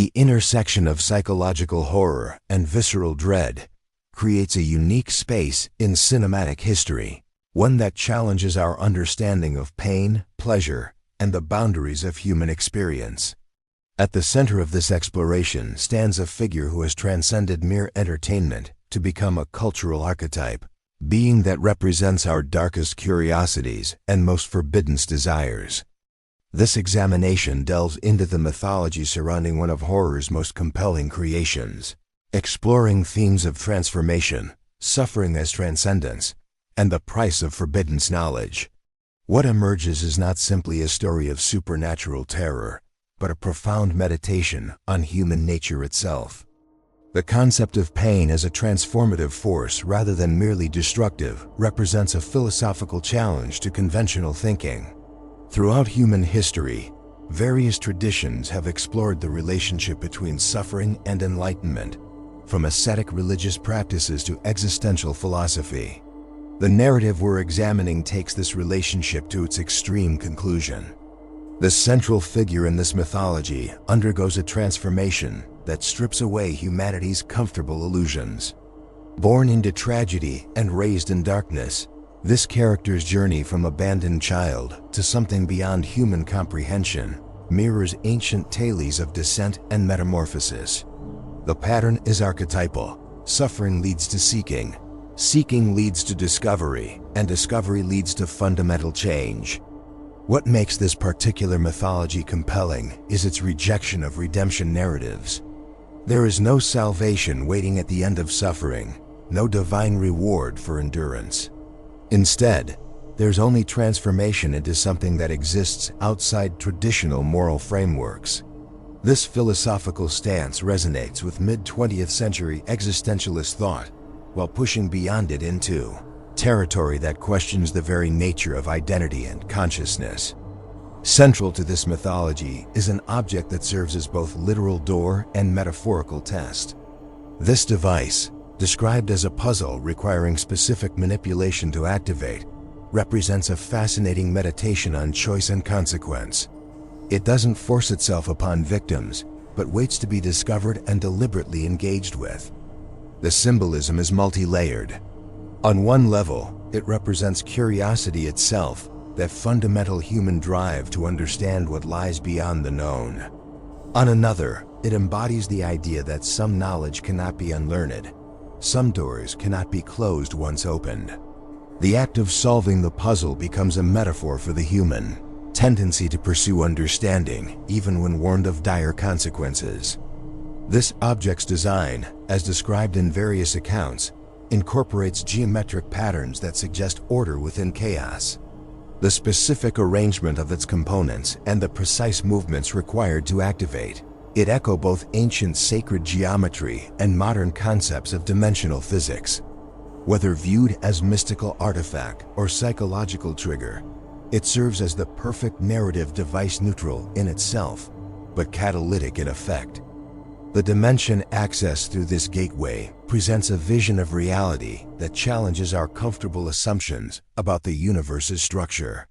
The intersection of psychological horror and visceral dread creates a unique space in cinematic history, one that challenges our understanding of pain, pleasure, and the boundaries of human experience. At the center of this exploration stands a figure who has transcended mere entertainment to become a cultural archetype, being that represents our darkest curiosities and most forbidden desires. This examination delves into the mythology surrounding one of horror's most compelling creations, exploring themes of transformation, suffering as transcendence, and the price of forbidden knowledge. What emerges is not simply a story of supernatural terror, but a profound meditation on human nature itself. The concept of pain as a transformative force rather than merely destructive represents a philosophical challenge to conventional thinking. Throughout human history, various traditions have explored the relationship between suffering and enlightenment, from ascetic religious practices to existential philosophy. The narrative we're examining takes this relationship to its extreme conclusion. The central figure in this mythology undergoes a transformation that strips away humanity's comfortable illusions. Born into tragedy and raised in darkness, this character's journey from abandoned child to something beyond human comprehension mirrors ancient tales of descent and metamorphosis. The pattern is archetypal. Suffering leads to seeking, seeking leads to discovery, and discovery leads to fundamental change. What makes this particular mythology compelling is its rejection of redemption narratives. There is no salvation waiting at the end of suffering, no divine reward for endurance. Instead, there's only transformation into something that exists outside traditional moral frameworks. This philosophical stance resonates with mid-20th century existentialist thought, while pushing beyond it into territory that questions the very nature of identity and consciousness. Central to this mythology is an object that serves as both literal door and metaphorical test. This device, described as a puzzle requiring specific manipulation to activate, represents a fascinating meditation on choice and consequence. It doesn't force itself upon victims, but waits to be discovered and deliberately engaged with. The symbolism is multi-layered. On one level, it represents curiosity itself, that fundamental human drive to understand what lies beyond the known. On another, it embodies the idea that some knowledge cannot be unlearned. Some doors cannot be closed once opened. The act of solving the puzzle becomes a metaphor for the human tendency to pursue understanding, even when warned of dire consequences. This object's design, as described in various accounts, incorporates geometric patterns that suggest order within chaos. The specific arrangement of its components and the precise movements required to activate it echo both ancient sacred geometry and modern concepts of dimensional physics. Whether viewed as mystical artifact or psychological trigger, it serves as the perfect narrative device, neutral in itself, but catalytic in effect. The dimension accessed through this gateway presents a vision of reality that challenges our comfortable assumptions about the universe's structure.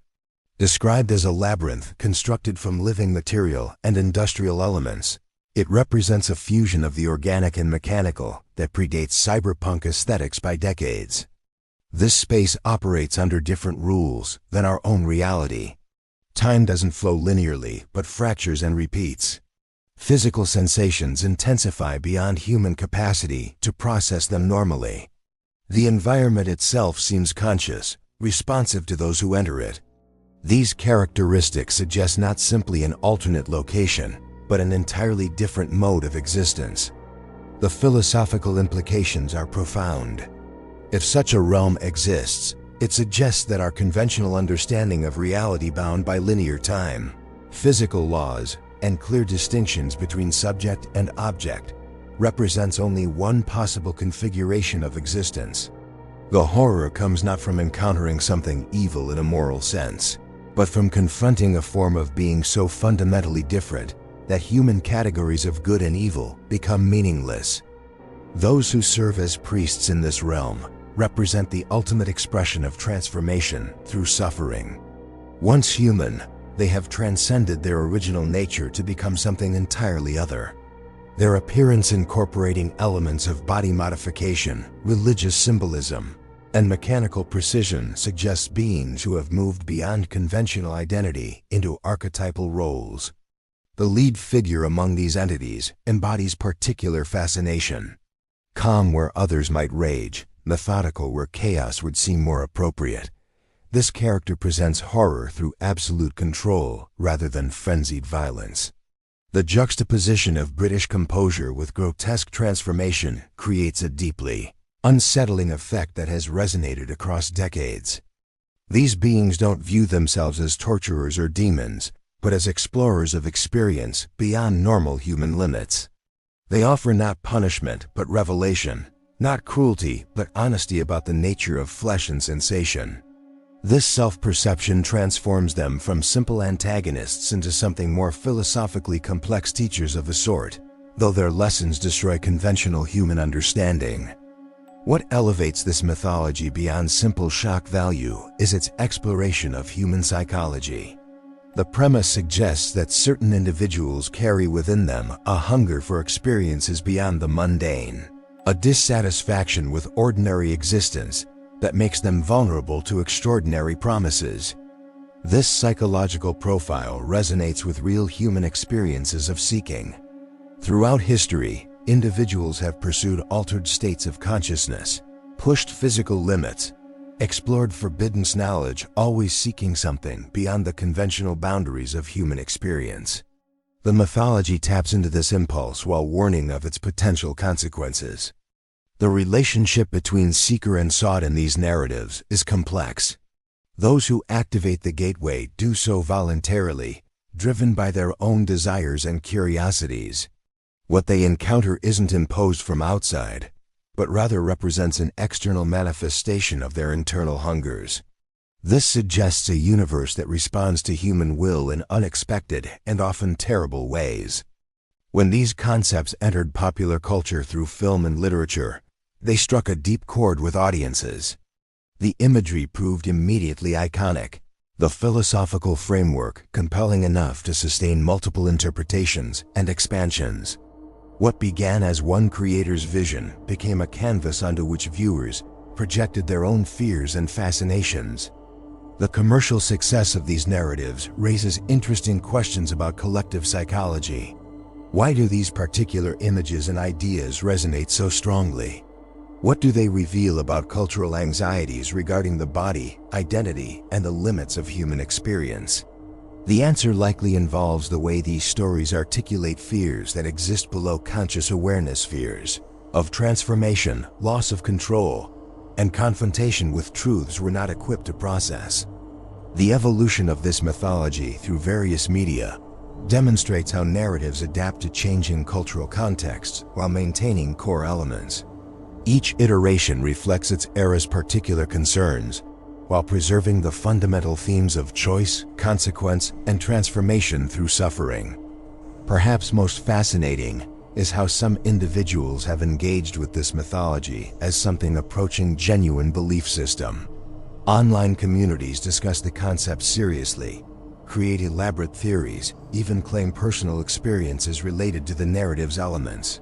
Described as a labyrinth constructed from living material and industrial elements, it represents a fusion of the organic and mechanical that predates cyberpunk aesthetics by decades. This space operates under different rules than our own reality. Time doesn't flow linearly, but fractures and repeats. Physical sensations intensify beyond human capacity to process them normally. The environment itself seems conscious, responsive to those who enter it. These characteristics suggest not simply an alternate location, but an entirely different mode of existence. The philosophical implications are profound. If such a realm exists, it suggests that our conventional understanding of reality bound by linear time, physical laws, and clear distinctions between subject and object represents only one possible configuration of existence. The horror comes not from encountering something evil in a moral sense, but from confronting a form of being so fundamentally different that human categories of good and evil become meaningless. Those who serve as priests in this realm represent the ultimate expression of transformation through suffering. Once human, they have transcended their original nature to become something entirely other. their appearance incorporating elements of body modification, religious symbolism, and mechanical precision suggests beings who have moved beyond conventional identity into archetypal roles. The lead figure among these entities embodies particular fascination. Calm where others might rage, methodical where chaos would seem more appropriate. This character presents horror through absolute control rather than frenzied violence. The juxtaposition of British composure with grotesque transformation creates a deeply unsettling effect that has resonated across decades. These beings don't view themselves as torturers or demons, but as explorers of experience beyond normal human limits. They offer not punishment but revelation, not cruelty but honesty about the nature of flesh and sensation. This self-perception transforms them from simple antagonists into something more philosophically complex teachers of the sort, though their lessons destroy conventional human understanding. What elevates this mythology beyond simple shock value is its exploration of human psychology. The premise suggests that certain individuals carry within them a hunger for experiences beyond the mundane, a dissatisfaction with ordinary existence that makes them vulnerable to extraordinary promises. This psychological profile resonates with real human experiences of seeking. Throughout history, individuals have pursued altered states of consciousness, pushed physical limits, explored forbidden knowledge, always seeking something beyond the conventional boundaries of human experience. The mythology taps into this impulse while warning of its potential consequences. The relationship between seeker and sought in these narratives is complex. Those who activate the gateway do so voluntarily, driven by their own desires and curiosities. What they encounter isn't imposed from outside, but rather represents an external manifestation of their internal hungers. This suggests a universe that responds to human will in unexpected and often terrible ways. When these concepts entered popular culture through film and literature, they struck a deep chord with audiences. The imagery proved immediately iconic, the philosophical framework compelling enough to sustain multiple interpretations and expansions. What began as one creator's vision became a canvas onto which viewers projected their own fears and fascinations. The commercial success of these narratives raises interesting questions about collective psychology. Why do these particular images and ideas resonate so strongly? What do they reveal about cultural anxieties regarding the body, identity, and the limits of human experience? The answer likely involves the way these stories articulate fears that exist below conscious awareness, fears of transformation, loss of control, and confrontation with truths we're not equipped to process. The evolution of this mythology through various media demonstrates how narratives adapt to changing cultural contexts while maintaining core elements. Each iteration reflects its era's particular concerns, while preserving the fundamental themes of choice, consequence, and transformation through suffering. Perhaps most fascinating is how some individuals have engaged with this mythology as something approaching genuine belief system. Online communities discuss the concept seriously, create elaborate theories, even claim personal experiences related to the narrative's elements.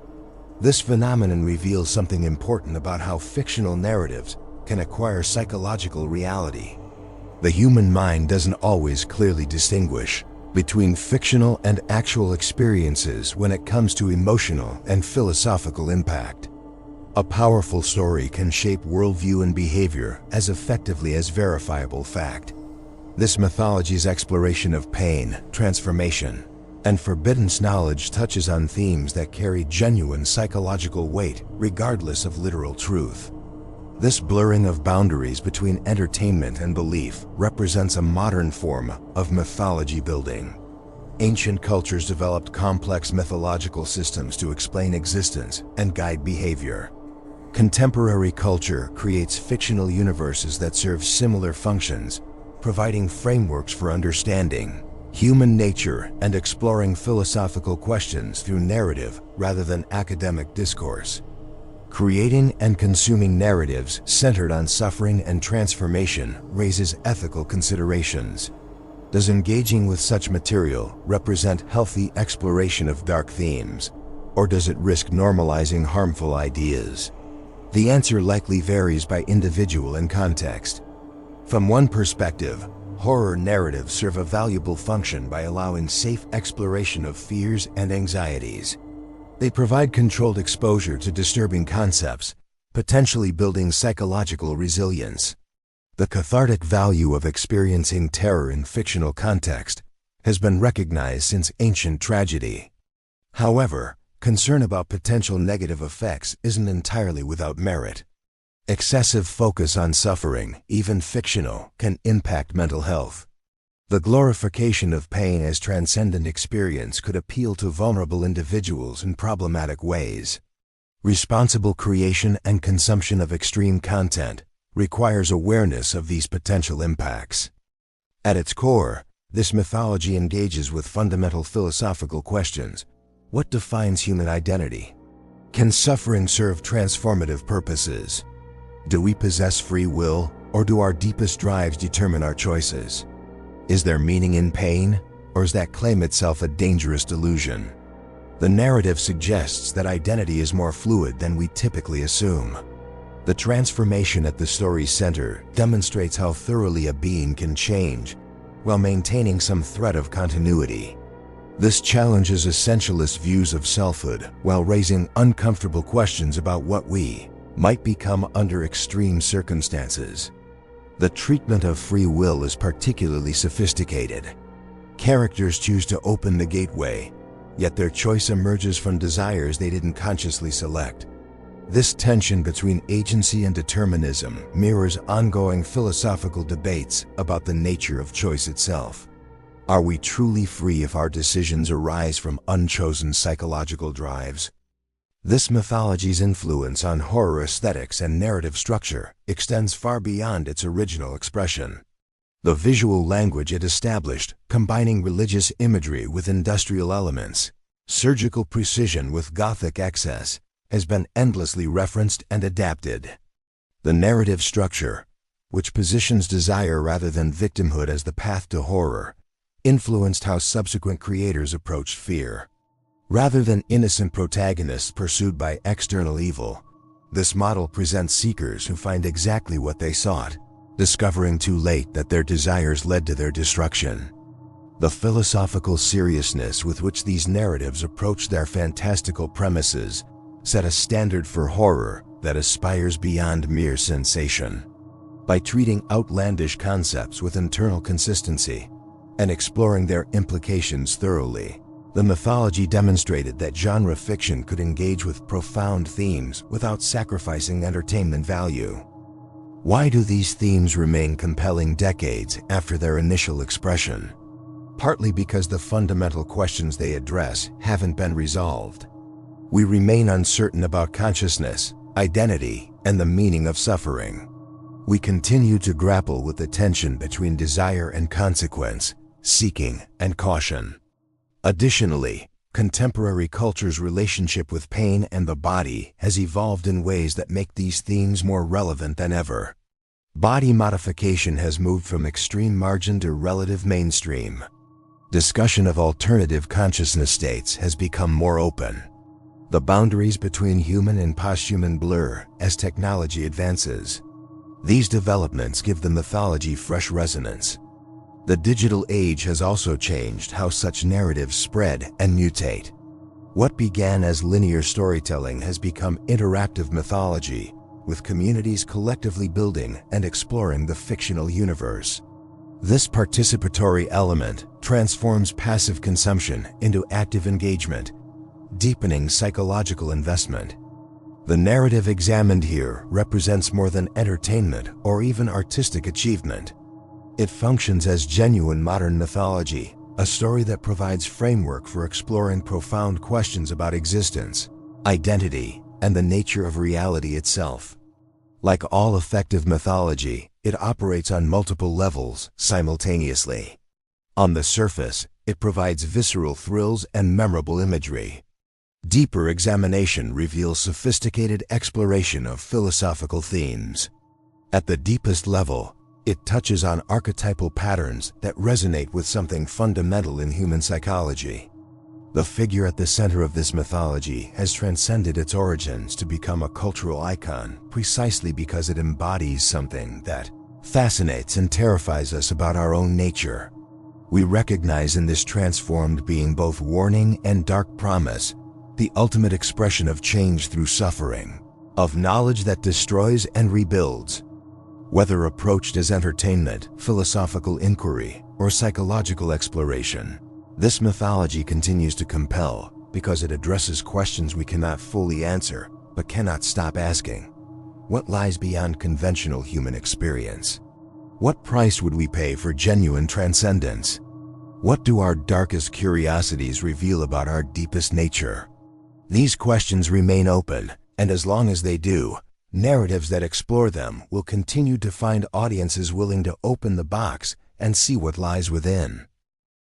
This phenomenon reveals something important about how fictional narratives can acquire psychological reality. The human mind doesn't always clearly distinguish between fictional and actual experiences when it comes to emotional and philosophical impact. A powerful story can shape worldview and behavior as effectively as verifiable fact. This mythology's exploration of pain, transformation, and forbidden knowledge touches on themes that carry genuine psychological weight regardless of literal truth. This blurring of boundaries between entertainment and belief represents a modern form of mythology building. Ancient cultures developed complex mythological systems to explain existence and guide behavior. Contemporary culture creates fictional universes that serve similar functions, providing frameworks for understanding human nature and exploring philosophical questions through narrative rather than academic discourse. Creating and consuming narratives centered on suffering and transformation raises ethical considerations. Does engaging with such material represent healthy exploration of dark themes, or does it risk normalizing harmful ideas? The answer likely varies by individual and context. From one perspective, horror narratives serve a valuable function by allowing safe exploration of fears and anxieties. They provide controlled exposure to disturbing concepts, potentially building psychological resilience. The cathartic value of experiencing terror in fictional context has been recognized since ancient tragedy. However, concern about potential negative effects isn't entirely without merit. Excessive focus on suffering, even fictional, can impact mental health. The glorification of pain as transcendent experience could appeal to vulnerable individuals in problematic ways. Responsible creation and consumption of extreme content requires awareness of these potential impacts. At its core, this mythology engages with fundamental philosophical questions. What defines human identity? Can suffering serve transformative purposes? Do we possess free will, or do our deepest drives determine our choices? Is there meaning in pain, or is that claim itself a dangerous delusion? The narrative suggests that identity is more fluid than we typically assume. The transformation at the story's center demonstrates how thoroughly a being can change while maintaining some thread of continuity. This challenges essentialist views of selfhood while raising uncomfortable questions about what we might become under extreme circumstances. The treatment of free will is particularly sophisticated. Characters choose to open the gateway, yet their choice emerges from desires they didn't consciously select. This tension between agency and determinism mirrors ongoing philosophical debates about the nature of choice itself. Are we truly free if our decisions arise from unchosen psychological drives? This mythology's influence on horror aesthetics and narrative structure extends far beyond its original expression. The visual language it established, combining religious imagery with industrial elements, surgical precision with Gothic excess, has been endlessly referenced and adapted. The narrative structure, which positions desire rather than victimhood as the path to horror, influenced how subsequent creators approached fear. Rather than innocent protagonists pursued by external evil, this model presents seekers who find exactly what they sought, discovering too late that their desires led to their destruction. The philosophical seriousness with which these narratives approach their fantastical premises set a standard for horror that aspires beyond mere sensation. By treating outlandish concepts with internal consistency and exploring their implications thoroughly, the mythology demonstrated that genre fiction could engage with profound themes without sacrificing entertainment value. Why do these themes remain compelling decades after their initial expression? Partly because the fundamental questions they address haven't been resolved. We remain uncertain about consciousness, identity, and the meaning of suffering. We continue to grapple with the tension between desire and consequence, seeking and caution. Additionally, contemporary culture's relationship with pain and the body has evolved in ways that make these themes more relevant than ever. Body modification has moved from extreme margin to relative mainstream. Discussion of alternative consciousness states has become more open. The boundaries between human and posthuman blur as technology advances. These developments give the mythology fresh resonance. The digital age has also changed how such narratives spread and mutate. What began as linear storytelling has become interactive mythology, with communities collectively building and exploring the fictional universe. This participatory element transforms passive consumption into active engagement, deepening psychological investment. The narrative examined here represents more than entertainment or even artistic achievement. It functions as genuine modern mythology, a story that provides framework for exploring profound questions about existence, identity, and the nature of reality itself. Like all effective mythology, it operates on multiple levels simultaneously. On the surface, it provides visceral thrills and memorable imagery. Deeper examination reveals sophisticated exploration of philosophical themes. At the deepest level, it touches on archetypal patterns that resonate with something fundamental in human psychology. The figure at the center of this mythology has transcended its origins to become a cultural icon precisely because it embodies something that fascinates and terrifies us about our own nature. We recognize in this transformed being both warning and dark promise, the ultimate expression of change through suffering, of knowledge that destroys and rebuilds. Whether approached as entertainment, philosophical inquiry, or psychological exploration, this mythology continues to compel because it addresses questions we cannot fully answer but cannot stop asking. What lies beyond conventional human experience? What price would we pay for genuine transcendence? What do our darkest curiosities reveal about our deepest nature? These questions remain open, and as long as they do, narratives that explore them will continue to find audiences willing to open the box and see what lies within.